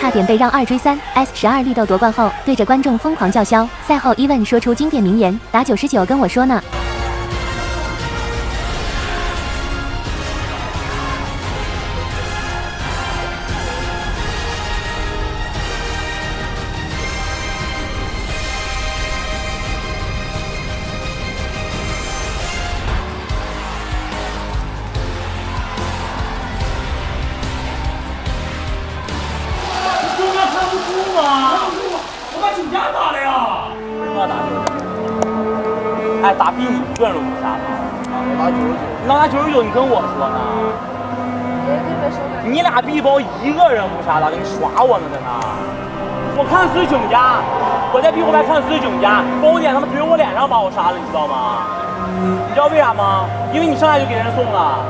差点被让2追3 ，S12绿豆夺冠后对着观众疯狂叫嚣。赛后伊问说出经典名言：“打99跟我说呢。”我把酒家打了呀！为什么要打99？哎，打比你一个人都不杀他。我打99。你打99，你跟我说呢？你俩比包一个人不杀他，跟你耍我呢在那。我看死囧家，我在比后排看死囧家，包点他妈怼我脸上把我杀了，你知道吗？你知道为啥吗？因为你上来就给人送了。